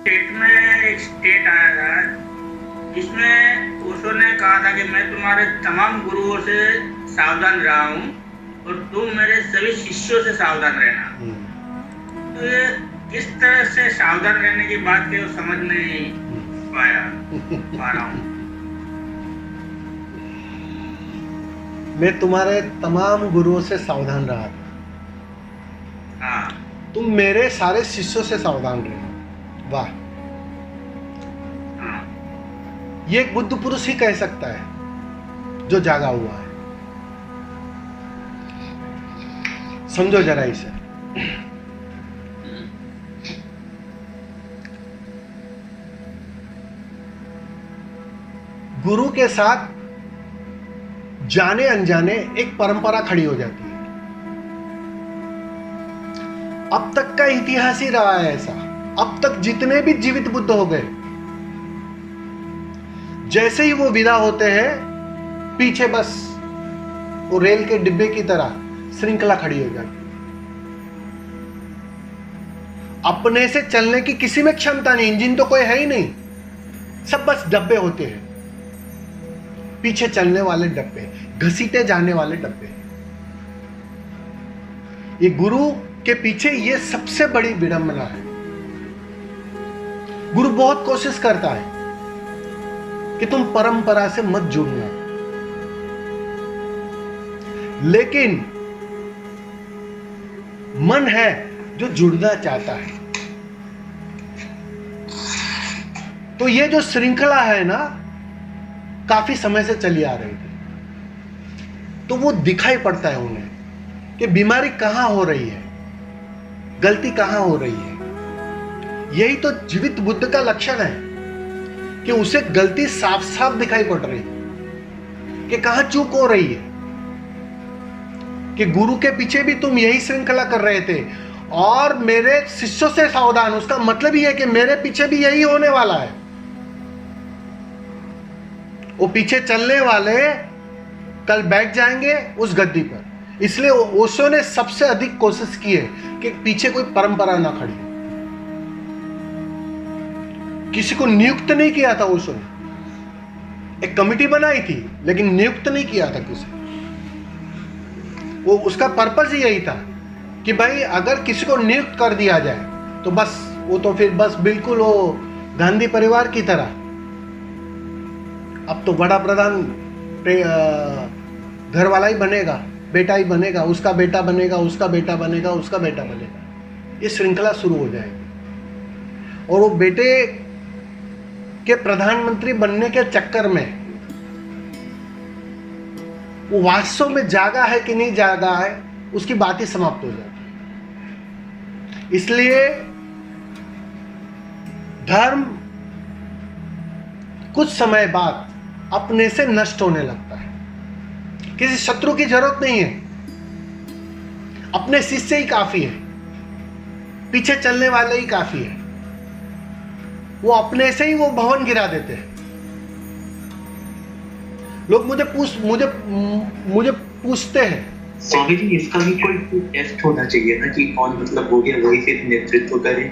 State में एक state आया था जिसमें ओशो ने कहा था कि मैं तुम्हारे तमाम गुरुओं से सावधान रहा हूँ और तुम मेरे सभी शिष्यों से सावधान रहना। तो ये किस तरह से सावधान रहने की बात की समझ नहीं पा रहा हूँ। मैं तुम्हारे तमाम गुरुओं से सावधान रहा था, हाँ, तुम मेरे सारे शिष्यों से सावधान रहना। वाह, हाँ, ये एक बुद्ध पुरुष ही कह सकता है जो जागा हुआ है। समझो जरा इसे। गुरु के साथ जाने अनजाने एक परंपरा खड़ी हो जाती है। अब तक का इतिहास ही रहा है ऐसा। अब तक जितने भी जीवित बुद्ध हो गए, जैसे ही वो विदा होते हैं, पीछे बस वो रेल के डिब्बे की तरह श्रृंखला खड़ी हो जाती है। अपने से चलने की किसी में क्षमता नहीं, इंजन तो कोई है ही नहीं, सब बस डब्बे होते हैं, पीछे चलने वाले डब्बे, घसीटे जाने वाले डब्बे। ये गुरु के पीछे ये सबसे बड़ी विडंबना है। गुरु बहुत कोशिश करता है कि तुम परंपरा से मत जुड़ना, लेकिन मन है जो जुड़ना चाहता है। तो ये जो श्रृंखला है ना, काफी समय से चली आ रही थी। तो वो दिखाई पड़ता है उन्हें कि बीमारी कहां हो रही है, गलती कहां हो रही है। यही तो जीवित बुद्ध का लक्षण है कि उसे गलती साफ साफ दिखाई पड़ रही है कि कहां चूक हो रही है। कि गुरु के पीछे भी तुम यही श्रृंखला कर रहे थे और मेरे शिष्यों से सावधान, उसका मतलब ही है कि मेरे पीछे भी यही होने वाला है। वो पीछे चलने वाले कल बैठ जाएंगे उस गद्दी पर। इसलिए ओशो ने सबसे अधिक कोशिश की है कि पीछे कोई परंपरा ना खड़ी। किसी को नियुक्त नहीं किया था ओशो ने, एक कमिटी बनाई थी लेकिन नियुक्त नहीं किया था किसी। वो उसका पर्पस ही यही था कि भाई अगर किसी को नियुक्त कर दिया जाए तो बस वो तो फिर बस बिल्कुल वो गांधी परिवार की तरह, अब तो बड़ा प्रधान घर वाला ही बनेगा, बेटा ही बनेगा, उसका बेटा बनेगा, उसका बेटा बनेगा, उसका बेटा बनेगा। ये श्रृंखला शुरू हो जाएगी और वो बेटे के प्रधानमंत्री बनने के चक्कर में वो वास्तव में जागा है कि नहीं जागा है, उसकी बात ही समाप्त हो जाती है। इसलिए धर्म कुछ समय बाद अपने से नष्ट होने लगता है। किसी शत्रु की जरूरत नहीं है, अपने शिष्य ही काफी है, पीछे चलने वाले ही काफी है। वो अपने से ही वो भवन गिरा देते हैं। लोग मुझे पूछते हैं, स्वामी जी इसका भी कोई टेस्ट होना चाहिए ना कि कौन मतलब हो गया वही फिर नेतृत्व करे।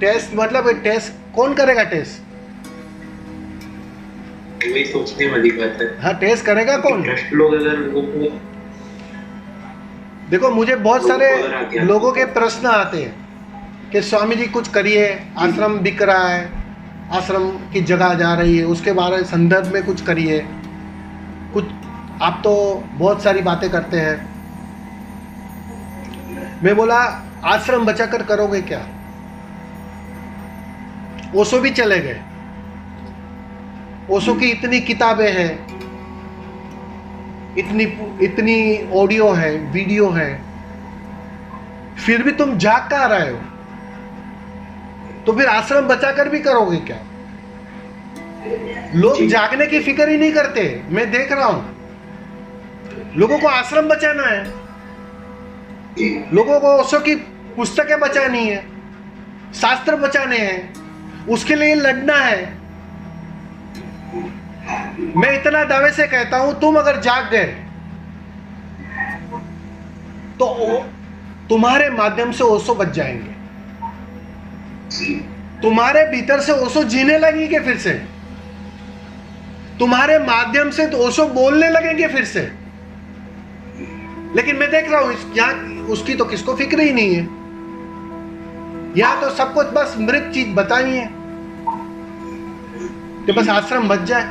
टेस्ट मतलब टेस्ट कौन करेगा? टेस्ट वही सोचने वाली बात है। हाँ, टेस्ट करेगा कौन? भ्रष्ट लोग अगर लोगों देखो, मुझे बहुत सारे लोगों के प्रश्न आते हैं कि स्वामी जी कुछ करिए, आश्रम बिक रहा है, आश्रम की जगह जा रही है, उसके बारे संदर्भ में कुछ करिए। कुछ आप तो बहुत सारी बातें करते हैं। मैं बोला आश्रम बचाकर करोगे क्या? ओशो भी चले गए, ओशो की इतनी किताबें हैं, इतनी ऑडियो है, वीडियो है, फिर भी तुम जाग कहाँ रहे हो? तो फिर आश्रम बचाकर भी करोगे क्या? लोग जागने की फिक्र ही नहीं करते। मैं देख रहा हूं, लोगों को आश्रम बचाना है, लोगों को ओशो की पुस्तकें बचानी है, शास्त्र बचाने हैं, उसके लिए लड़ना है। मैं इतना दावे से कहता हूं, तुम अगर जाग गए तो तुम्हारे माध्यम से ओशो बच जाएंगे। तुम्हारे भीतर से ओशो जीने लगेंगे फिर से, तुम्हारे माध्यम से तो ओशो बोलने लगेंगे फिर से। लेकिन मैं देख रहा हूं यहां उसकी तो किसको फिक्र ही नहीं है। यहां तो सबको बस मृत चीज बताई है कि बस आश्रम बच जाए,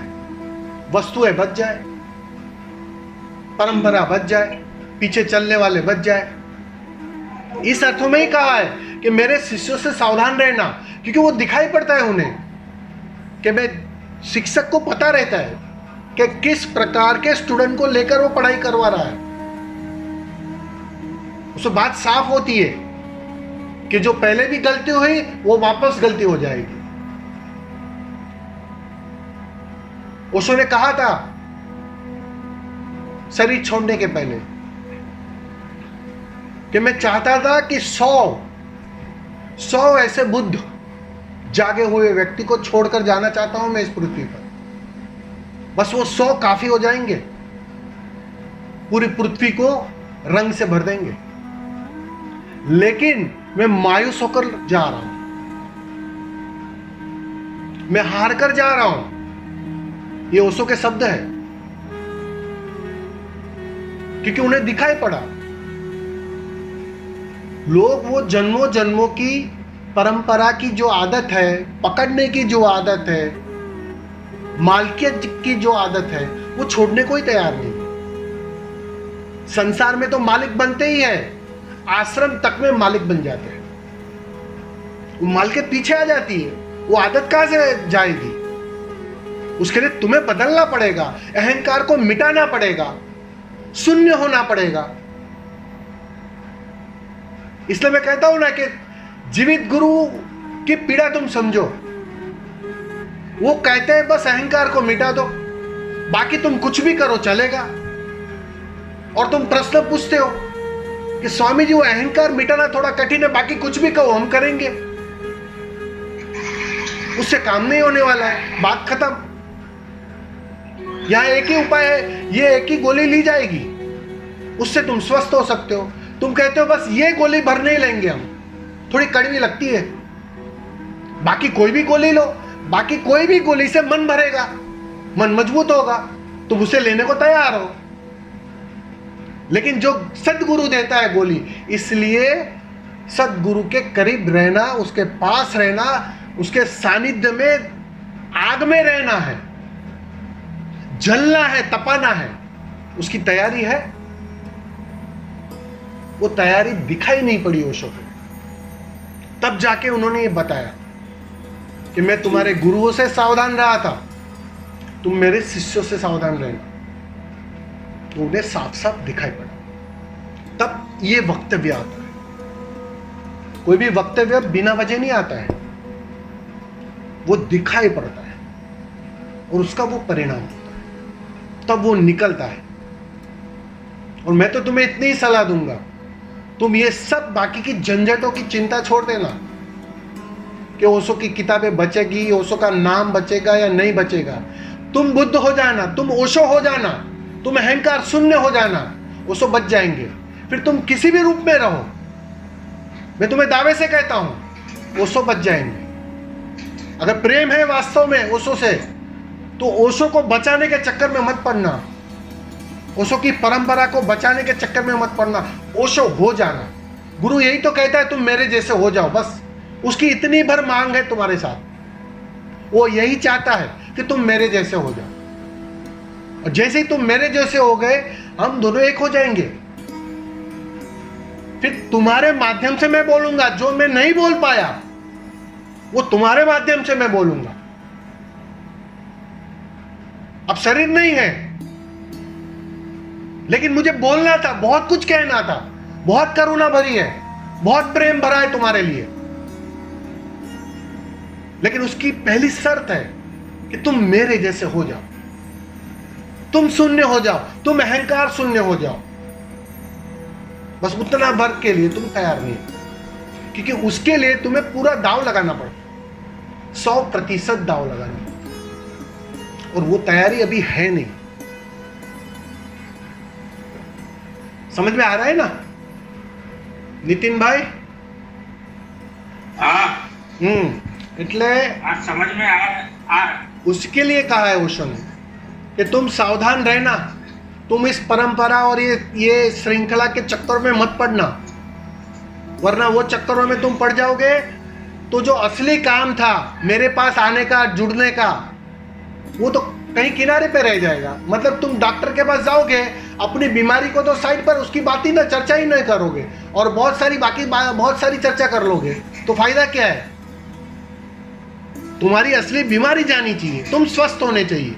वस्तुएं बच जाए, परंपरा बच जाए, पीछे चलने वाले बच जाए। इस अर्थों में ही कहा है कि मेरे शिष्यों से सावधान रहना, क्योंकि वो दिखाई पड़ता है उन्हें कि मैं शिक्षक को पता रहता है कि किस प्रकार के स्टूडेंट को लेकर वो पढ़ाई करवा रहा है। उससे बात साफ होती है कि जो पहले भी गलती हुई वो वापस गलती हो जाएगी। ओशो ने कहा था शरीर छोड़ने के पहले कि मैं चाहता था कि 100 ऐसे बुद्ध जागे हुए व्यक्ति को छोड़कर जाना चाहता हूं मैं इस पृथ्वी पर। बस वो 100 काफी हो जाएंगे, पूरी पृथ्वी को रंग से भर देंगे। लेकिन मैं मायूस होकर जा रहा हूं, मैं हार कर जा रहा हूं। ये ओशो के शब्द है, क्योंकि उन्हें दिखाई पड़ा लोग वो जन्मों जन्मों की परंपरा की जो आदत है, पकड़ने की जो आदत है, मालकियत की जो आदत है, वो छोड़ने को ही तैयार नहीं। संसार में तो मालिक बनते ही है, आश्रम तक में मालिक बन जाते हैं। वो मालकियत पीछे आ जाती है, वो आदत कहां से जाएगी? उसके लिए तुम्हें बदलना पड़ेगा, अहंकार को मिटाना पड़ेगा, शून्य होना पड़ेगा। इसलिए मैं कहता हूं ना कि जीवित गुरु की पीड़ा तुम समझो। वो कहते हैं बस अहंकार को मिटा दो, बाकी तुम कुछ भी करो चलेगा। और तुम प्रश्न पूछते हो कि स्वामी जी वो अहंकार मिटाना थोड़ा कठिन है, बाकी कुछ भी कहो हम करेंगे। उससे काम नहीं होने वाला है, बात खत्म। यहां एक ही उपाय है, ये एक ही गोली ली जाएगी, उससे तुम स्वस्थ हो सकते हो। तुम कहते हो बस ये गोली भर नहीं लेंगे हम, थोड़ी कड़वी लगती है, बाकी कोई भी गोली लो, बाकी कोई भी गोली से मन भरेगा, मन मजबूत होगा, तुम उसे लेने को तैयार हो। लेकिन जो सदगुरु देता है गोली, इसलिए सदगुरु के करीब रहना, उसके पास रहना, उसके सानिध्य में आग में रहना है, जलना है, तपाना है, उसकी तैयारी है। वो तैयारी दिखाई नहीं पड़ी ओशो को। तब जाके उन्होंने ये बताया कि मैं तुम्हारे गुरुओं से सावधान रहा था, तुम मेरे शिष्यों से सावधान रहना। तो उन्हें साफ साफ दिखाई पड़ा। तब ये वक्तव्य आता है। कोई भी वक्तव्य बिना वजह नहीं आता है, वो दिखाई पड़ता है और उसका वो परिणाम होता है, तब वो निकलता है। और मैं तो तुम्हें इतनी ही सलाह दूंगा, तुम ये सब बाकी की झंझटों की चिंता छोड़ देना कि ओशो की किताबें बचेगी, ओशो का नाम बचेगा या नहीं बचेगा। तुम बुद्ध हो जाना, तुम ओशो हो जाना, तुम अहंकार शून्य हो जाना, ओशो बच जाएंगे। फिर तुम किसी भी रूप में रहो, मैं तुम्हें दावे से कहता हूं ओशो बच जाएंगे। अगर प्रेम है वास्तव में ओशो से, तो ओशो को बचाने के चक्कर में मत पड़ना, ओशो की परंपरा को बचाने के चक्कर में मत पड़ना, ओशो हो जाना। गुरु यही तो कहता है तुम मेरे जैसे हो जाओ, बस उसकी इतनी भर मांग है तुम्हारे साथ। वो यही चाहता है कि तुम मेरे जैसे हो जाओ, और जैसे ही तुम मेरे जैसे हो गए, हम दोनों एक हो जाएंगे। फिर तुम्हारे माध्यम से मैं बोलूंगा, जो मैं नहीं बोल पाया वो तुम्हारे माध्यम से मैं बोलूंगा। अब शरीर नहीं है, लेकिन मुझे बोलना था, बहुत कुछ कहना था, बहुत करुणा भरी है, बहुत प्रेम भरा है तुम्हारे लिए। लेकिन उसकी पहली शर्त है कि तुम मेरे जैसे हो जाओ, तुम शून्य हो जाओ, तुम अहंकार शून्य हो जाओ। बस उतना भर के लिए तुम तैयार नहीं, क्योंकि उसके लिए तुम्हें पूरा दाव लगाना पड़ता, 100% दाव लगाना पड़ता, और वो तैयारी अभी है नहीं। समझ में आ रहा है ना नितिन भाई? हाँ। એટલે आज समझ में आ उसके लिए कहा है ओशो ने कि तुम सावधान रहना, तुम इस परंपरा और ये श्रृंखला के चक्कर में मत पड़ना, वरना वो चक्करों में तुम पड़ जाओगे तो जो असली काम था मेरे पास आने का, जुड़ने का, वो तो कहीं किनारे पे रह जाएगा। मतलब तुम डॉक्टर के पास जाओगे, अपनी बीमारी को तो साइड पर, उसकी बात ही ना, चर्चा ही नहीं करोगे और बहुत सारी चर्चा कर लोगे, तो फायदा क्या है? तुम्हारी असली बीमारी जानी चाहिए, तुम स्वस्थ होने चाहिए,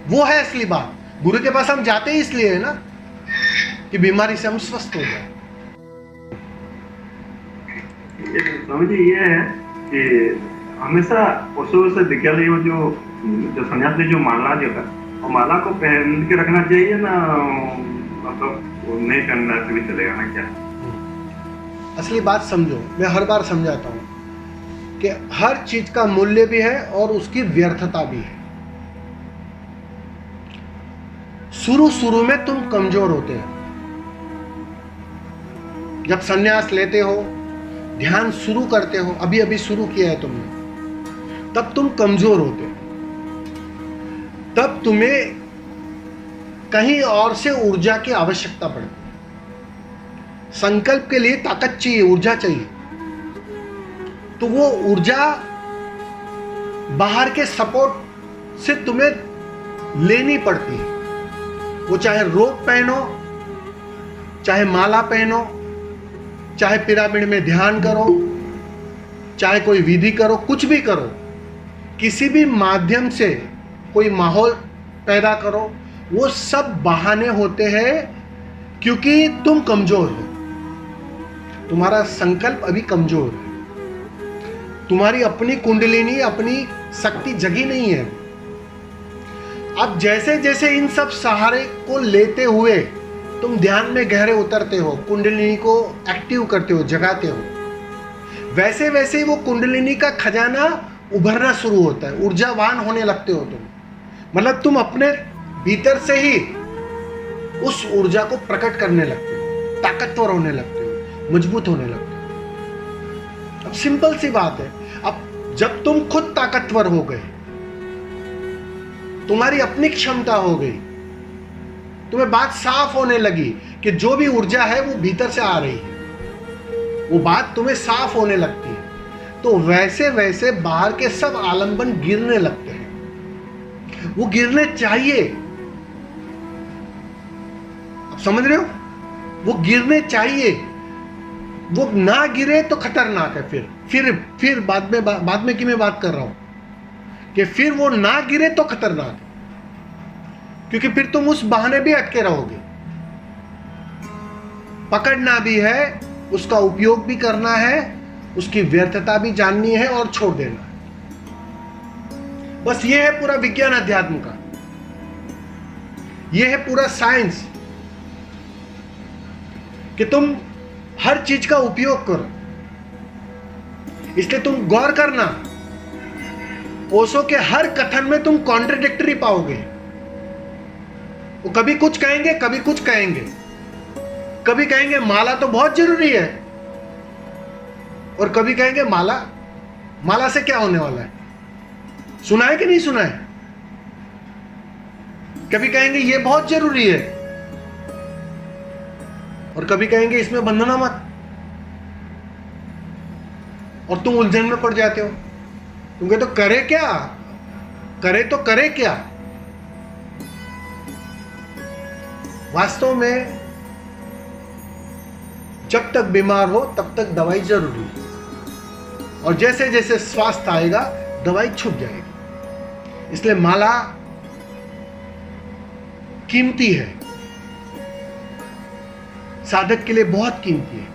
वो है असली बात। गुरु के पास हम जाते ही इसलिए है ना कि बीमारी से हम स्वस्थ हो जाए। स्वामी जी, ये है कि हमेशा ओशो से विज्ञान में जो सन्यासी जो माला जो है, वो माला को पहन के रखना चाहिए ना, मतलब वो नहीं पहनना से भी चलेगा ना क्या? असली बात समझो, मैं हर बार समझाता हूँ कि हर चीज का मूल्य भी है और उसकी व्यर्थता भी है। शुरू में तुम कमजोर होते हो, जब संन्यास लेते हो, ध्यान शुरू करते हो, अभी शुरू किया है तुमने, तब तुम कमजोर होते हो, तब तुम्हें कहीं और से ऊर्जा की आवश्यकता पड़ती है। संकल्प के लिए ताकत चाहिए, ऊर्जा चाहिए, तो वो ऊर्जा बाहर के सपोर्ट से तुम्हें लेनी पड़ती है। वो चाहे रोप पहनो, चाहे माला पहनो, चाहे पिरामिड में ध्यान करो, चाहे कोई विधि करो, कुछ भी करो, किसी भी माध्यम से कोई माहौल पैदा करो, वो सब बहाने होते हैं क्योंकि तुम कमजोर हो, तुम्हारा संकल्प अभी कमजोर है, तुम्हारी अपनी कुंडलिनी, अपनी शक्ति जगी नहीं है। अब जैसे जैसे इन सब सहारे को लेते हुए तुम ध्यान में गहरे उतरते हो, कुंडलिनी को एक्टिव करते हो, जगाते हो, वैसे वैसे वो कुंडलिनी का खजाना उभरना शुरू होता है, ऊर्जावान होने लगते हो तुम। मतलब तुम अपने भीतर से ही उस ऊर्जा को प्रकट करने लगते हो, ताकतवर होने लगते हो, मजबूत होने लगते हो। अब सिंपल सी बात है, अब जब तुम खुद ताकतवर हो गए, तुम्हारी अपनी क्षमता हो गई, तुम्हें बात साफ होने लगी कि जो भी ऊर्जा है वो भीतर से आ रही है, वो बात तुम्हें साफ होने लगती है, तो वैसे वैसे बाहर के सब आलंबन गिरने लगते हैं। वो गिरने चाहिए, आप समझ रहे हो? वो गिरने चाहिए, वो ना गिरे तो खतरनाक है। फिर बाद में की मैं बात कर रहा हूं कि फिर वो ना गिरे तो खतरनाक है, क्योंकि फिर तुम उस बहाने भी अटके रहोगे। पकड़ना भी है, उसका उपयोग भी करना है, उसकी व्यर्थता भी जाननी है और छोड़ देना है। बस ये है पूरा विज्ञान अध्यात्म का, ये है पूरा साइंस कि तुम हर चीज का उपयोग करो। इसलिए तुम गौर करना, ओशो के हर कथन में तुम कॉन्ट्रडिक्टरी पाओगे। वो कभी कुछ कहेंगे, कभी कुछ कहेंगे, कभी कहेंगे माला तो बहुत जरूरी है, और कभी कहेंगे माला से क्या होने वाला है, सुना है कि नहीं सुना है। कभी कहेंगे ये बहुत जरूरी है, और कभी कहेंगे इसमें बंधना मत, और तुम उलझन में पड़ जाते हो। तुम कहते तो करे क्या, करे क्या। वास्तव में जब तक बीमार हो तब तक दवाई जरूरी है, और जैसे जैसे स्वास्थ्य आएगा दवाई छूट जाएगी। इसलिए माला कीमती है, साधक के लिए बहुत कीमती है,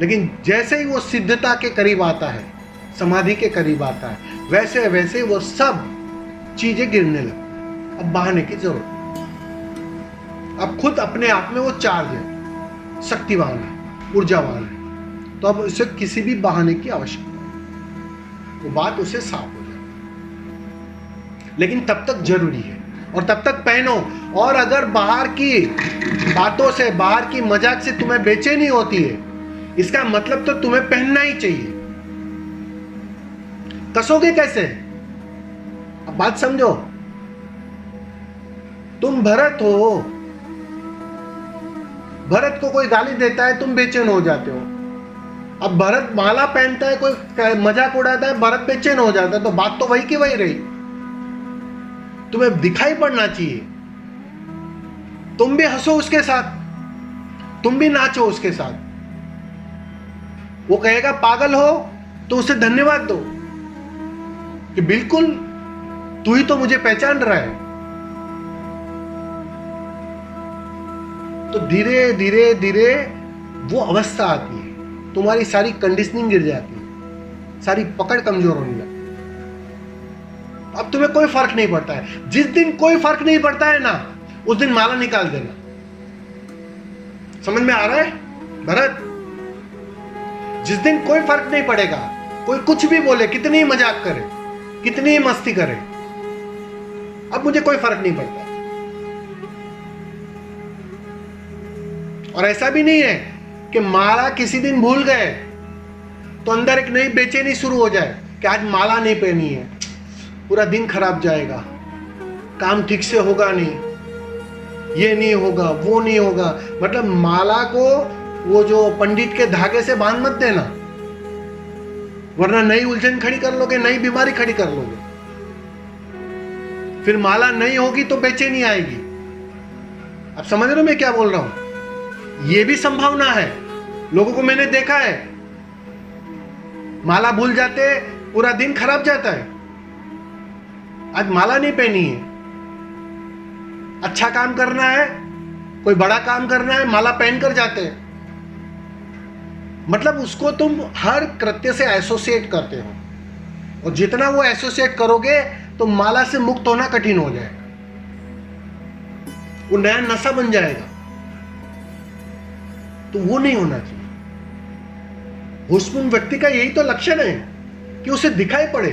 लेकिन जैसे ही वो सिद्धता के करीब आता है, समाधि के करीब आता है, वैसे वैसे वो सब चीजें गिरने लगती। अब बहाने की जरूरत नहीं। अब खुद अपने आप में वो चार्ज है, शक्तिवान है, ऊर्जावान है, तो अब उसे किसी भी बहाने की आवश्यकता नहीं, वो बात उसे साफ हो जाए। लेकिन तब तक जरूरी है, और तब तक पहनो। और अगर बाहर की बातों से, बाहर की मजाक से तुम्हें बेचैनी होती है, इसका मतलब तो तुम्हें पहनना ही चाहिए। कसोगे कैसे? अब बात समझो। तुम भरत हो, भरत को कोई गाली देता है, तुम बेचैन हो जाते हो। अब भरत माला पहनता है, कोई मजाक उड़ाता है, भरत बेचैन हो जाता है। तो बात तो वही की वही रही। तुम्हें दिखाई पड़ना चाहिए। तुम भी हंसो उसके साथ, तुम भी नाचो उसके साथ। वो कहेगा पागल हो तो उसे धन्यवाद दो कि बिल्कुल तू ही तो मुझे पहचान रहा है। तो धीरे धीरे धीरे वो अवस्था आती है, तुम्हारी सारी कंडीशनिंग गिर जाती है, सारी पकड़ कमजोर होने लगती है। अब तुम्हें कोई फर्क नहीं पड़ता है। जिस दिन कोई फर्क नहीं पड़ता है ना, उस दिन माला निकाल देना। समझ में आ रहा है भरत? जिस दिन कोई फर्क नहीं पड़ेगा, कोई कुछ भी बोले, कितनी ही मजाक करे, कितनी ही मस्ती करे, अब मुझे कोई फर्क नहीं पड़ता। और ऐसा भी नहीं है कि माला किसी दिन भूल गए तो अंदर एक नई बेचैनी शुरू हो जाए कि आज माला नहीं पहनी है, पूरा दिन खराब जाएगा, काम ठीक से होगा नहीं, ये नहीं होगा, वो नहीं होगा। मतलब माला को वो जो पंडित के धागे से बांध मत देना, वरना नई उलझन खड़ी कर लोगे, नई बीमारी खड़ी कर लोगे। फिर माला नहीं होगी तो बेचैनी आएगी। अब समझ रहे हो मैं क्या बोल रहा हूं? ये भी संभावना है। लोगों को मैंने देखा है, माला भूल जाते, पूरा दिन खराब जाता है। आज माला नहीं पहनी है, अच्छा काम करना है, कोई बड़ा काम करना है, माला पहन कर जाते हैं। मतलब उसको तुम हर कृत्य से एसोसिएट करते हो, और जितना वो एसोसिएट करोगे तो माला से मुक्त होना कठिन हो जाएगा, वो नया नशा बन जाएगा। तो वो नहीं होना चाहिए। होशपूर्ण व्यक्ति का यही तो लक्षण है कि उसे दिखाई पड़े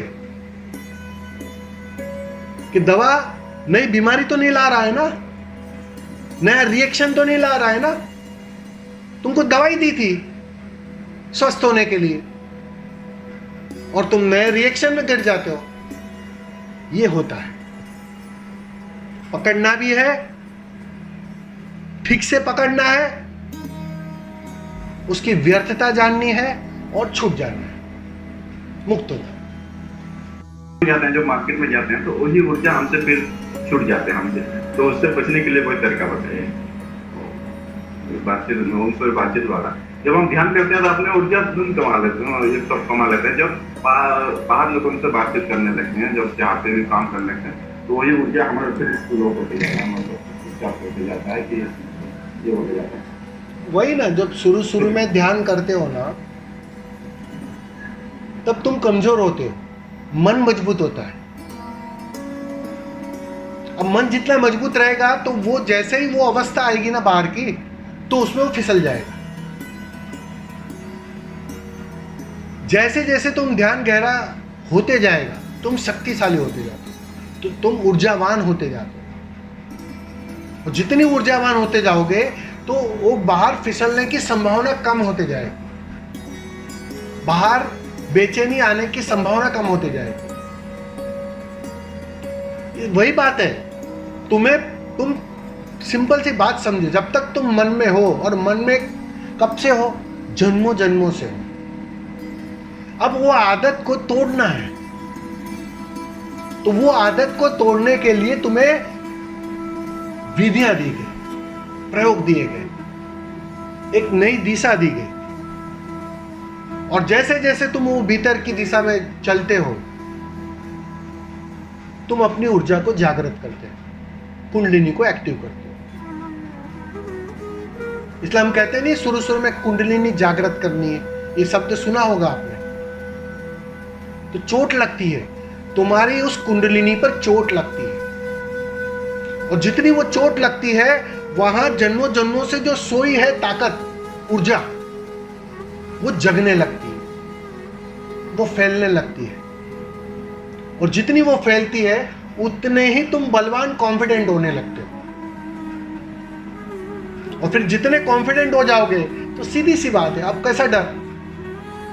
कि दवा नई बीमारी तो नहीं ला रहा है ना, नया रिएक्शन तो नहीं ला रहा है ना। तुमको दवाई दी थी स्वस्थ होने के लिए और तुम नए रिएक्शन में गिर जाते हो। ये होता है। पकड़ना भी है, ठीक से पकड़ना है, उसकी व्यर्थता जाननी है और छूट जाना है, मुक्त हो जाते हैं। जो मार्केट में जाते हैं तो वही ऊर्जा हमसे फिर छूट जाते हैं हमसे। तो उससे बचने के लिए कोई तरीका बताइए। बातचीत वाला जब हम ध्यान करते हैं तो अपने ऊर्जा तुरंत कमा लेते हैं, ये सब कमा लेते हैं। जब बाहर लोगों से बातचीत करने लगते हैं, जब जहाँ पे भी काम करने लगते हैं, तो वही ऊर्जा हमारे फिर स्कूलों होती जाता है कि ये हो जाता है। वही ना, जब शुरू में ध्यान करते हो ना, तब तुम कमजोर होते हो, मन मजबूत होता है। अब मन जितना मजबूत रहेगा तो वो जैसे ही वो अवस्था आएगी ना बाहर की, तो उसमें वो फिसल जाएगा। जैसे जैसे तुम ध्यान गहरा होते जाएगा, तुम शक्तिशाली होते जाते हो, तो तुम ऊर्जावान होते जाते हो। और जितनी ऊर्जावान होते जाओगे तो वो बाहर फिसलने की संभावना कम होते जाएगी, बाहर बेचैनी आने की संभावना कम होते जाएगी। वही बात है। तुम सिंपल सी बात समझो, जब तक तुम मन में हो, और मन में कब से हो? जन्मों जन्मों से हो। अब वो आदत को तोड़ना है, तो वो आदत को तोड़ने के लिए तुम्हें विधियां दी गई, प्रयोग दिए गए, एक नई दिशा दी गई। और जैसे जैसे तुम वो भीतर की दिशा में चलते हो, तुम अपनी ऊर्जा को जागृत करते हो, कुंडलिनी को एक्टिव करते हो। इसलिए हम कहते नहीं शुरू में कुंडलिनी जागृत करनी है, ये शब्द सुना होगा आपने। तो चोट लगती है, तुम्हारी उस कुंडलिनी पर चोट लगती है, और जितनी वो चोट लगती है, वहां जन्मों जन्मों से जो सोई है ताकत, ऊर्जा, वो जगने लगती है, वो फैलने लगती है। और जितनी वो फैलती है, उतने ही तुम बलवान कॉन्फिडेंट होने लगते हो। और फिर जितने कॉन्फिडेंट हो जाओगे तो सीधी सी बात है, अब कैसा डर?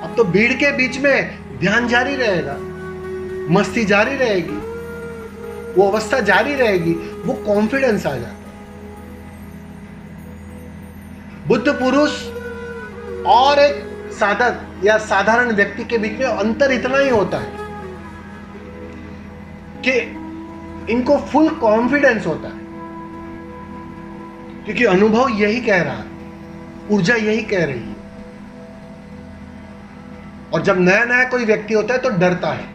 अब तो भीड़ के बीच में ध्यान जारी रहेगा, मस्ती जारी रहेगी, वो अवस्था जारी रहेगी, वो कॉन्फिडेंस आ जाता है। बुद्ध पुरुष और एक साधक या साधारण व्यक्ति के बीच में अंतर इतना ही होता है कि इनको फुल कॉन्फिडेंस होता है, क्योंकि अनुभव यही कह रहा है, ऊर्जा यही कह रही है। और जब नया नया कोई व्यक्ति होता है तो डरता है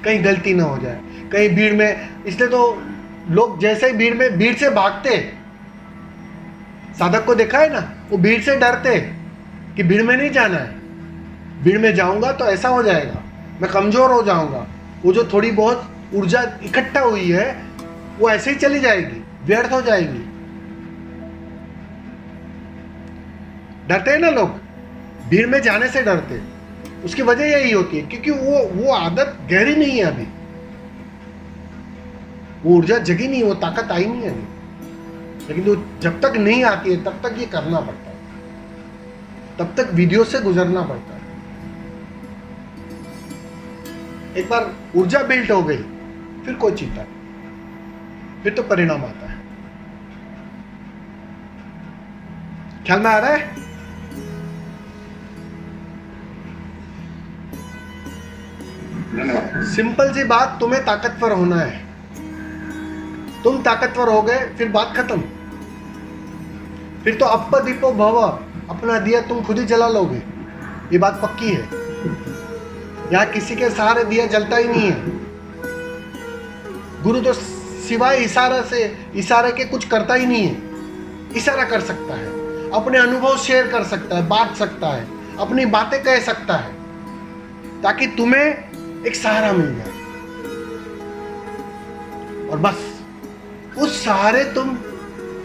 कहीं गलती ना हो जाए, कहीं भीड़ में, इसलिए तो लोग जैसे ही भीड़ से भागते, साधक को देखा है ना, वो भीड़ से डरते कि भीड़ में नहीं जाना है, भीड़ में जाऊंगा तो ऐसा हो जाएगा, मैं कमजोर हो जाऊंगा, वो जो थोड़ी बहुत ऊर्जा इकट्ठा हुई है वो ऐसे ही चली जाएगी, व्यर्थ हो जाएगी। डरते हैं ना लोग, भीड़ में जाने से डरते, उसकी वजह यही होती है क्योंकि वो आदत गहरी नहीं है अभी, वो ऊर्जा जगी नहीं, वो ताकत आई नहीं है अभी। लेकिन वो जब तक नहीं आती है तब तक ये करना पड़ता है, तब तक वीडियो से गुजरना पड़ता है। एक बार ऊर्जा बिल्ट हो गई फिर कोई चिंता नहीं, फिर तो परिणाम आता है। ख्याल में आ रहा है? सिंपल सी बात, तुम्हें ताकतवर होना है, तुम ताकतवर हो गए फिर बात खत्म, फिर तो अप्प दीपो भव, अपना दिया तुम खुद ही जला लोगे, ये बात पक्की है। यहां किसी के सहारे दिया जलता ही नहीं है। गुरु तो सिवाय इशारे के कुछ करता ही नहीं है। इशारा कर सकता है, अपने अनुभव शेयर कर सकता है, बांट सकता है, अपनी बातें कह सकता है, ताकि तुम्हें एक सहारा मिल जाए। और बस उस सहारे तुम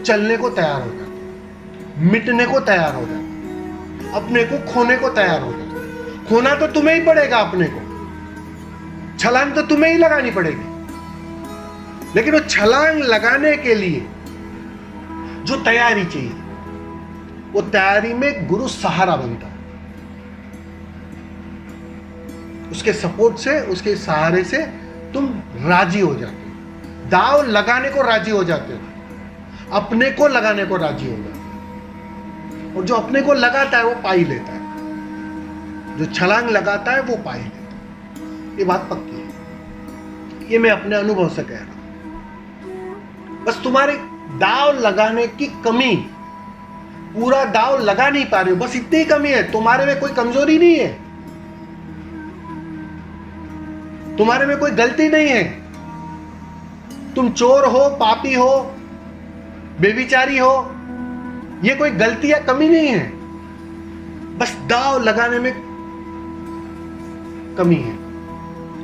चलने को तैयार हो जाते, मिटने को तैयार हो जाते, अपने को खोने को तैयार हो जाते। खोना तो तुम्हें ही पड़ेगा, अपने को छलांग तो तुम्हें ही लगानी पड़ेगी। लेकिन वो छलांग लगाने के लिए जो तैयारी चाहिए, वो तैयारी में गुरु सहारा बनता है। उसके सपोर्ट से, उसके सहारे से तुम राजी हो जाते हो, दाव लगाने को राजी हो जाते हो, अपने को लगाने को राजी हो जाते हो। और जो अपने को लगाता है वो पा ही लेता है, जो छलांग लगाता है वो पा ही लेता है। ये बात पक्की है, ये मैं अपने अनुभव से कह रहा हूं। बस तुम्हारे दाव लगाने की कमी, पूरा दाव लगा नहीं पा रहे हो, बस इतनी ही कमी है। तुम्हारे में कोई कमजोरी नहीं है, तुम्हारे में कोई गलती नहीं है। तुम चोर हो, पापी हो, बेविचारी हो, ये कोई गलती या कमी नहीं है, बस दाव लगाने में कमी है,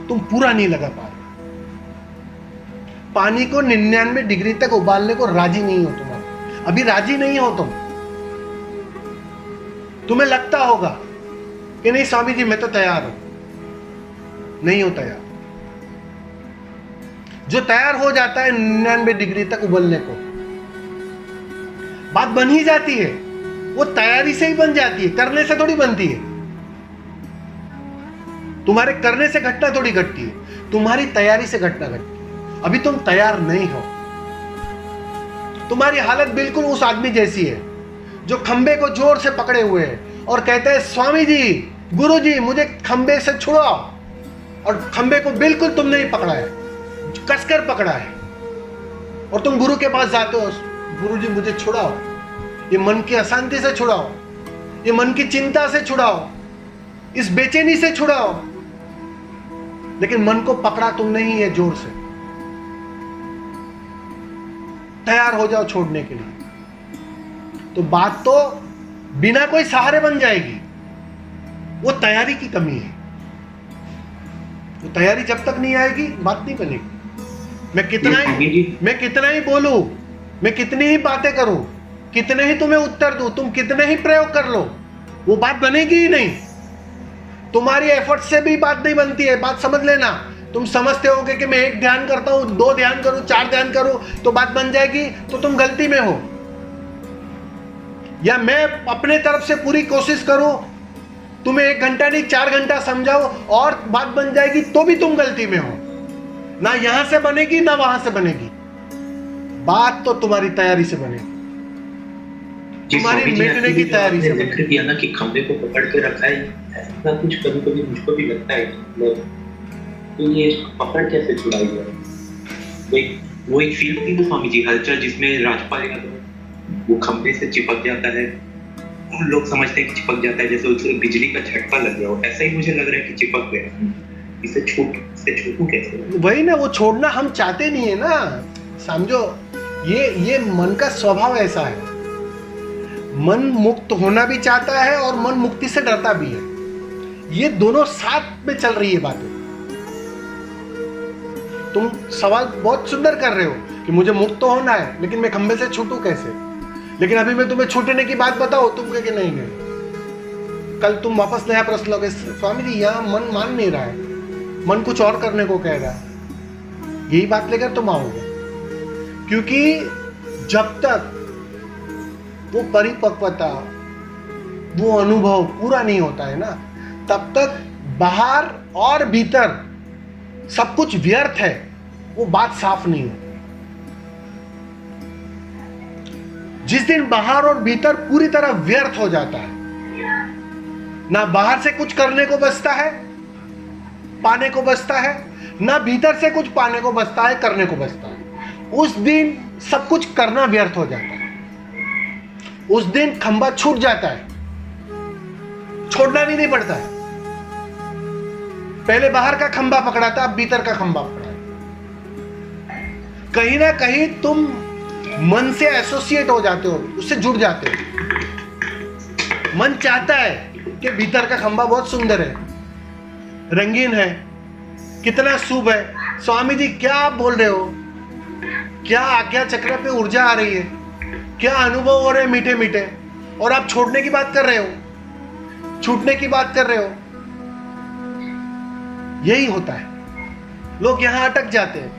तुम पूरा नहीं लगा पा रहे। पानी को 99 डिग्री तक उबालने को राजी नहीं हो तुम, अभी राजी नहीं हो तुम। तुम्हें लगता होगा कि नहीं स्वामी जी मैं तो तैयार हूं, नहीं हो तैयार। जो तैयार हो जाता है 99 डिग्री तक उबलने को, बात बन ही जाती है, वो तैयारी से ही बन जाती है, करने से थोड़ी बनती है। तुम्हारे करने से घटना थोड़ी घटती है, तुम्हारी तैयारी से घटना घटती है। अभी तुम तैयार नहीं हो, तुम्हारी हालत बिल्कुल उस आदमी जैसी है जो खंबे को जोर से पकड़े हुए है और कहते हैं स्वामी जी, गुरु जी मुझे खंबे से छुड़ाओ, और खंबे को बिल्कुल तुमने ही पकड़ा है, कसकर पकड़ा है, और तुम गुरु के पास जाते हो, गुरु जी मुझे छुड़ाओ, ये मन की अशांति से छुड़ाओ, ये मन की चिंता से छुड़ाओ, इस बेचैनी से छुड़ाओ। लेकिन मन को पकड़ा तुमने ही है जोर से। तैयार हो जाओ छोड़ने के लिए, तो बात तो बिना कोई सहारे बन जाएगी। वो तैयारी की कमी है, वो तैयारी जब तक नहीं आएगी बात नहीं बनेगी। मैं कितना ही बोलूं, मैं कितनी ही बातें करूं, कितने ही तुम्हें उत्तर दूं, तुम कितने ही प्रयोग कर लो, वो बात बनेगी ही नहीं। तुम्हारी एफर्ट से भी बात नहीं बनती है, बात समझ लेना। तुम समझते होगे कि मैं 1 ध्यान करता हूं, 2 ध्यान करूं, 4 ध्यान करूं तो बात बन जाएगी, तो तुम गलती में हो। या मैं अपने तरफ से पूरी कोशिश करूं तुम्हें 1 घंटा नहीं 4 घंटा समझाओ और बात बन जाएगी तो भी तुम गलती में हो। ना यहां से बनेगी ना वहां से बनेगी, बात तो तुम्हारी तैयारी से बनेगी, तुम्हारी मिटने की तैयारी से। जिक्र किया ना कि खंबे को पकड़ के रखा है, ऐसा कुछ कभी कभी मुझको भी लगता है मतलब तो ये पकड़ कैसे छुड़ाई जाए। वो एक फिल्म थी ना स्वामी जी हलचल, जिसमें राजपाल यादव वो खंबे से चिपक जाता है, उन लोग समझते हैं कि चिपक जाता है जैसे उसे बिजली का झटका लग गया हो, ऐसा ही मुझे लग रहा है कि चिपक गया। इसे छूटूं कैसे? वही ना, वो छोड़ना हम चाहते नहीं है ना, समझो। ये मन का स्वभाव ऐसा है, मन मुक्त होना भी चाहता है और मन मुक्ति से डरता भी है। ये दोनों साथ में चल रही है बातें। तुम सवाल बहुत सुंदर कर रहे हो कि मुझे मुक्त तो होना है, लेकिन मैं खंबे से छूटूं कैसे? लेकिन अभी मैं तुम्हें छूटने की बात बताओ, तुम कहे कि नहीं गए। कल तुम वापस नया प्रश्न लोगे, स्वामी जी यहाँ मन मान नहीं रहा है, मन कुछ और करने को कह रहा है। यही बात लेकर तुम आओगे, क्योंकि जब तक वो परिपक्वता, वो अनुभव पूरा नहीं होता है ना, तब तक बाहर और भीतर सब कुछ व्यर्थ है, वो बात साफ नहीं होती। जिस दिन बाहर और भीतर पूरी तरह व्यर्थ हो जाता है, ना बाहर से कुछ करने को बचता है, पाने को बचता है, ना भीतर से कुछ पाने को बचता है, करने को बचता है, उस दिन सब कुछ करना व्यर्थ हो जाता है। उस दिन खंबा छूट जाता है, छोड़ना भी नहीं पड़ता है। पहले बाहर का खंबा पकड़ा था, अब भीतर का खंबा पकड़ा है। कहीं ना कहीं तुम मन से एसोसिएट हो जाते हो, उससे जुड़ जाते हो। मन चाहता है कि भीतर का खंबा बहुत सुंदर है, रंगीन है, कितना शुभ है। स्वामी जी क्या आप बोल रहे हो? क्या आज्ञा चक्र पे ऊर्जा आ रही है, क्या अनुभव हो रहे हैं मीठे मीठे, और आप छोड़ने की बात कर रहे हो, छूटने की बात कर रहे हो। यही होता है, लोग यहां अटक जाते हैं।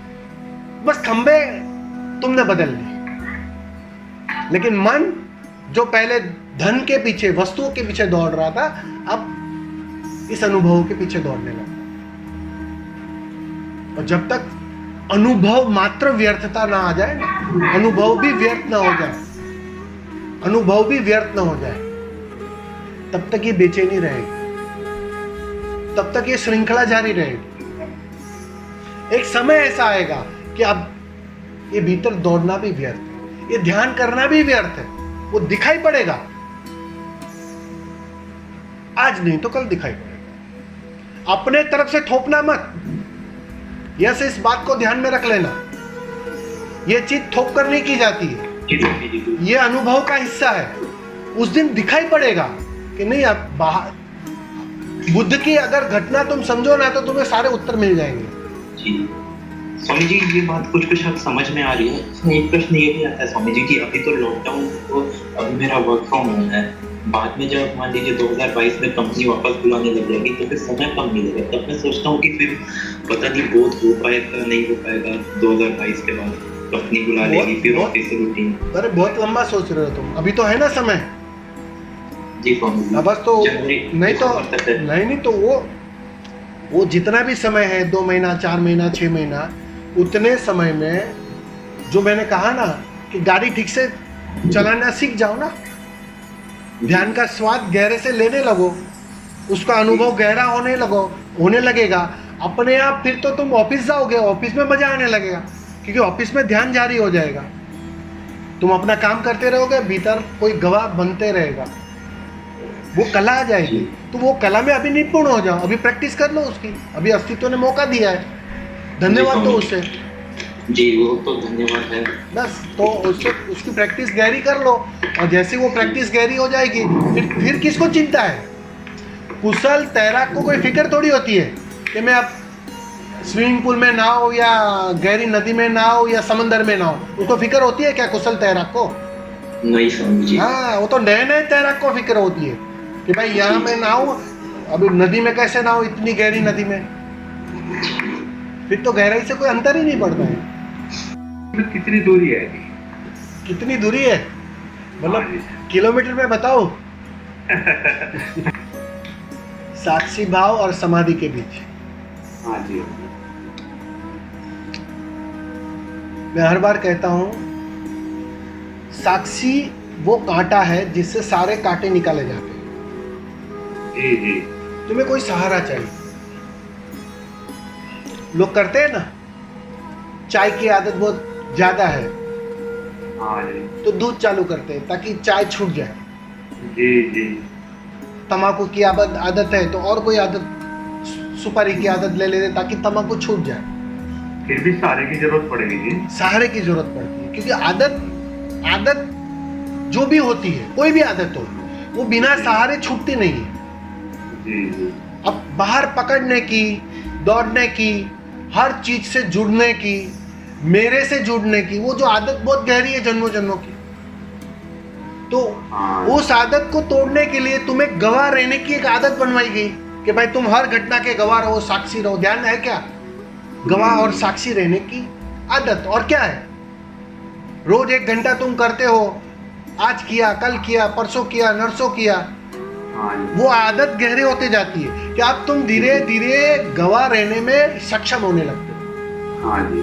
बस खंबे तुमने बदल लिए, लेकिन मन जो पहले धन के पीछे, वस्तुओं के पीछे दौड़ रहा था, अब इस अनुभव के पीछे दौड़ने लगा। और जब तक अनुभव मात्र व्यर्थता ना आ जाए ना, अनुभव भी व्यर्थ ना हो जाए, अनुभव भी व्यर्थ ना हो जाए, तब तक ये बेचैनी रहेगी, तब तक ये श्रृंखला जारी रहेगी। एक समय ऐसा आएगा कि अब ये भीतर दौड़ना भी व्यर्थ है, ये ध्यान करना भी व्यर्थ है, वो दिखाई पड़ेगा। आज नहीं तो कल दिखाई पड़ेगा। अपने तरफ से थोपना मत, यह से इस बात को ध्यान में रख लेना। यह चीज थोप कर नहीं की जाती है, ये अनुभव का हिस्सा है। उस दिन दिखाई पड़ेगा कि नहीं, अब बाहर बुद्ध की अगर घटना तुम समझो ना, तो तुम्हें सारे उत्तर मिल जाएंगे। जी स्वामी जी, ये बात कुछ अब समझ में आ रही है। इसमें एक प्रश्न ये भी आता है स्वामी जी कि अभी तो लॉकडाउन, तो अभी मेरा वर्क फ्रॉम होम है, बाद में जब मान लीजिए 2022 में कंपनी वापस बुलाने लग जाएगी तो फिर समय कम मिलेगा। तब मैं सोचता हूँ कि फिर पता नहीं बोध हो पाएगा नहीं हो पाएगा 2022 के बाद कंपनी बुला लेगी, फिर ऑफिस रूटीन। अरे बहुत लंबा सोच रहे हो तुम, अभी तो है ना समय जी स्वामी जी। बस तो नहीं तो वो जितना भी समय है, 2 महीना 4 महीना 6 महीना, उतने समय में जो मैंने कहा ना कि गाड़ी ठीक से चलाना सीख जाओ ना, ध्यान का स्वाद गहरे से लेने लगो, उसका अनुभव गहरा होने लगेगा अपने आप। फिर तो तुम ऑफिस जाओगे, ऑफिस में मजा आने लगेगा, क्योंकि ऑफिस में ध्यान जारी हो जाएगा। तुम अपना काम करते रहोगे, भीतर कोई गवाह बनते रहेगा, वो कला आ जाएगी। तो वो कला में अभी निपुण हो जाओ, अभी प्रैक्टिस कर लो उसकी, अभी अस्तित्व ने मौका दिया है, धन्यवाद दो उससे। जी वो तो धन्यवाद है। बस तो उसकी प्रैक्टिस गहरी कर लो, और जैसे वो प्रैक्टिस गहरी हो जाएगी, फिर किसको चिंता है? कुशल तैराक को कोई फिक्र थोड़ी होती है कि मैं अब स्विमिंग पूल में ना हो, या गहरी नदी में ना हो, या समंदर में ना हो। उसको फिक्र होती है क्या कुशल तैराक को? नहीं स्वामी जी। हाँ, वो तो नए तैराक को फिक्र होती है कि भाई यहाँ मैं ना हूँ, अभी नदी में कैसे ना हो, इतनी गहरी नदी में। फिर तो गहराई से कोई अंतर ही नहीं पड़ता है। कितनी दूरी है? कितनी दूरी है मतलब किलोमीटर में बताओ। साक्षी भाव और समाधि के बीच। हाँ जी। मैं हर बार कहता हूं, साक्षी वो कांटा है जिससे सारे कांटे निकाले जाते हैं। जी जी। तुम्हें कोई सहारा चाहिए। लोग करते हैं ना, चाय की आदत बहुत ज्यादा है हाँ जी। तो दूध चालू करते हैं ताकि चाय छूट जाए। जी जी। तंबाकू की आदत है तो और कोई आदत, सुपारी की आदत ले लेते ताकि तंबाकू छूट जाए। फिर भी सहारे की जरूरत पड़ेगी जी। सहारे की जरूरत पड़ती है, क्योंकि आदत जो भी होती है, कोई भी आदत हो, वो बिना सहारे छूटती नहीं है। जी जी। अब बाहर पकड़ने की, दौड़ने की, हर चीज से जुड़ने की, मेरे से जुड़ने की, वो जो आदत बहुत गहरी है जन्मों जन्मों की, तो हाँ। उस आदत को तोड़ने के लिए तुम्हें गवाह रहने की एक आदत बनवाई गई कि भाई तुम हर घटना के गवाह रहो, साक्षी रहो। ध्यान है क्या? गवाह और साक्षी रहने की आदत। और क्या है? रोज 1 घंटा तुम करते हो, आज किया, कल किया, परसों किया, नरसों किया, हाँ जी। वो आदत गहरे होते जाती है कि अब तुम धीरे धीरे गवाह रहने में सक्षम होने लगते हो। हाँ जी।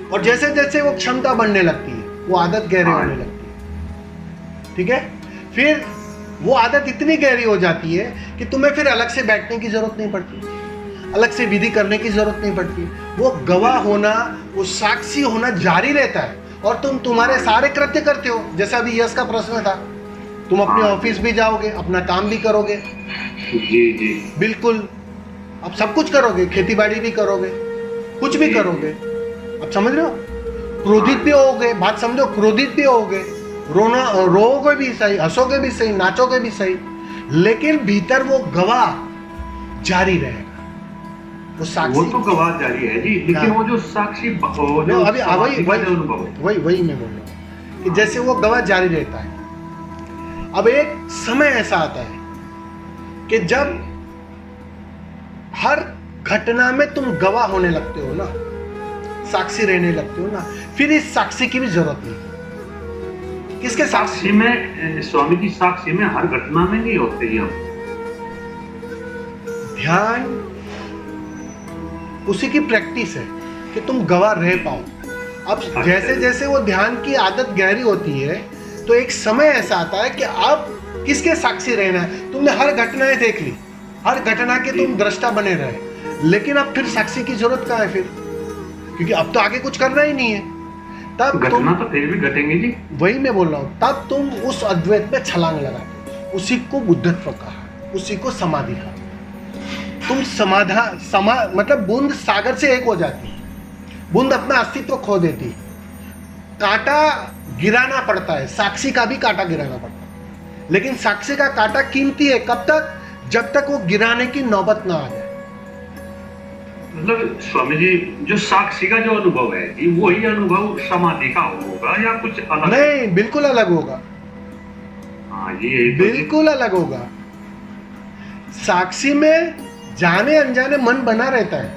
और जैसे जैसे वो क्षमता बढ़ने लगती है, वो आदत गहरे हाँ। होने लगती है। ठीक है? फिर वो आदत इतनी गहरी हो जाती है कि तुम्हें फिर अलग से बैठने की जरूरत नहीं पड़ती, अलग से विधि करने की जरूरत नहीं पड़ती। वो गवाह होना, वो साक्षी होना जारी रहता है और तुम तुम्हारे सारे कृत्य करते हो। जैसा अभी यश का प्रश्न था, तुम अपने ऑफिस भी जाओगे, अपना काम भी करोगे, जी जी। बिल्कुल, अब सब कुछ करोगे, खेती बाड़ी भी करोगे, कुछ भी करोगे। अब समझ रहे हो? क्रोधित भी होगे, बात समझो, क्रोधित भी होगे, रोओगे भी सही, हंसोगे भी सही, नाचोगे भी सही, लेकिन भीतर वो गवाह जारी रहेगा। वो साक्षी, वो तो गवाह जारी है जी, लेकिन हाँ। वो जो साक्षी वो जो अभी समाधि का जो अनुभव है। वही मैं बोल रहा हूँ कि जैसे वो गवाह जारी रहता है। अब एक समय ऐसा आता है कि जब हर घटना में तुम गवाह होने लगते हो ना, साक्षी रहने लगते हो ना, फिर इस साक्षी की भी जरूरत नहीं। किसके साक्षी? साक्षी में स्वामी जी, साक्षी में हर घटना में नहीं होते ही हम। ध्यान उसी की प्रैक्टिस है कि तुम गवाह रह पाओ। अब जैसे जैसे वो ध्यान की आदत गहरी होती है तो एक समय ऐसा आता है कि अब किसके साक्षी रहना है। तुमने हर घटनाएं देख ली, हर घटना के तुम दृष्टा बने रहे, लेकिन अब फिर साक्षी की जरूरत कहाँ है फिर? क्योंकि अब तो आगे कुछ करना ही नहीं है। तब तुम, घटना तो फिर भी घटेंगे जी। वही मैं बोल रहा हूँ, तब तुम उस अद्वैत पे छलांग लगाते हो। उसी को बुद्धत्व कहा, उसी को समाधि कहा। तुम मतलब बूंद सागर से एक हो जाती है, बूंद अपना अस्तित्व खो देती है। कांटा गिराना पड़ता है, साक्षी का भी कांटा गिराना पड़ता है, लेकिन साक्षी का कांटा कीमती है कब तक? जब तक वो गिराने की नौबत ना आ जाए। मतलब स्वामी जी, जो साक्षी का जो अनुभव है ये वही अनुभव समाधि का होगा या कुछ अलग? नहीं, बिल्कुल अलग होगा। हाँ जी, यही तो जी। बिल्कुल अलग होगा। साक्षी में जाने अनजाने मन बना रहता है,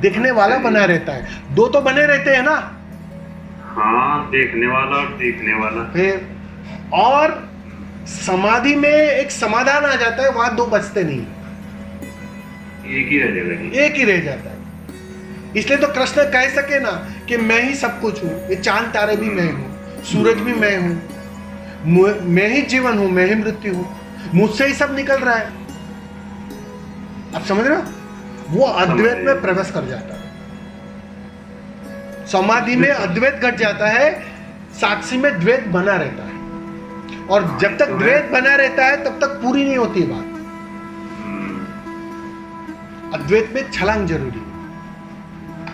देखने वाला बना रहता है, दो तो बने रहते हैं ना। हाँ, देखने वाला और देखने वाला। फिर और समाधि में एक समाधान आ जाता है, वहां दो बचते नहीं, एक ही रह जाएगा जी। एक ही रह जाता है। इसलिए तो कृष्ण कह सके ना कि मैं ही सब कुछ हूं, ये चांद तारे भी मैं हूं, सूरज भी मैं हूं, मैं ही जीवन हूं, मैं ही मृत्यु हूं, मुझसे ही सब निकल रहा है। आप समझ रहे हो? वो अद्वैत में प्रवेश कर जाता है। समाधि में अद्वैत घट जाता है, साक्षी में द्वैत बना रहता है। और जब तक द्वैत बना रहता है तब तक पूरी नहीं होती बात। अद्वैत में छलांग जरूरी है।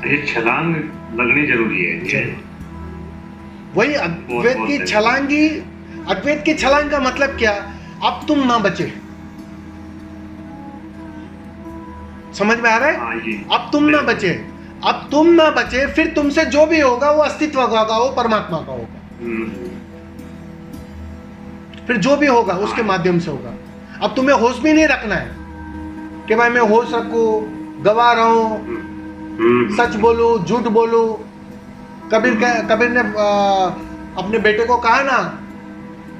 ये छलांग लगनी जरूरी है जी। वही अद्वैत की छलांगी। अद्वैत की छलांग का मतलब क्या? अब तुम ना बचे। समझ में आ रहा है? हाँ जी। अब तुम ना बचे, अब तुम ना बचे, फिर तुमसे जो भी होगा वो अस्तित्व का होगा, वो परमात्मा का होगा। फिर जो भी होगा उसके माध्यम से होगा। अब तुम्हें होश भी नहीं रखना है कि भाई मैं होश रखूं, गवाह रहूं, सच बोलूं, झूठ बोलूं। कबीर ने अपने बेटे को कहा ना,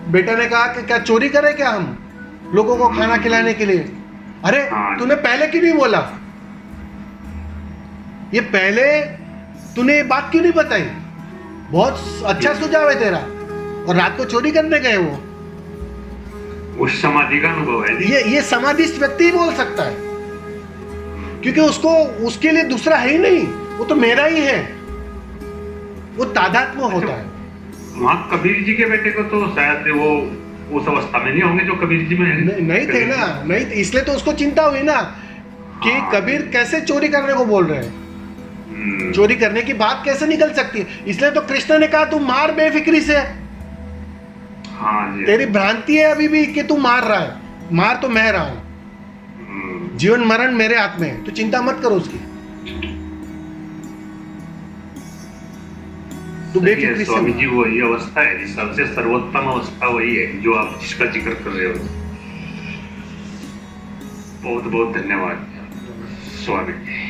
बेटा ने कहा कि क्या चोरी करें क्या हम लोगों को खाना खिलाने के लिए? अरे हाँ। तूने पहले क्यों नहीं बोला? ये पहले तूने ये बात क्यों नहीं बताई? बहुत अच्छा सुझाव है तेरा। और रात को चोरी करने गए वो, उस समाधि का अनुभव है जी। ये समाधिस्थ व्यक्ति ही बोल सकता है, क्योंकि उसको उसके लिए दूसरा है ही नहीं, वो तो मेरा ही है। वो तादात्म्य होता है। वहाँ कबीर जी के बेटे को तो शायद वो उस अवस्था में नहीं होंगे जो कबीर जी में है। नहीं थे ना, नहीं थे, इसलिए तो उसको चिंता हुई ना कि हाँ। कबीर कैसे चोरी करने को बोल रहे हैं, चोरी करने की बात कैसे निकल सकती है। इसलिए तो कृष्ण ने कहा तू मार बेफिक्री से। हाँ जी। तेरी भ्रांति है अभी भी कि तू मार रहा है, मार तो मैं रहा हूं, जीवन मरण मेरे हाथ में है, तो चिंता मत करो उसकी, तू सही है, बेफिक्री स्वामी से जी वही अवस्था है जी, सबसे सर्वोत्तम अवस्था वही है जो आप जिसका जिक्र कर रहे हो। बहुत बहुत धन्यवाद स्वामी जी।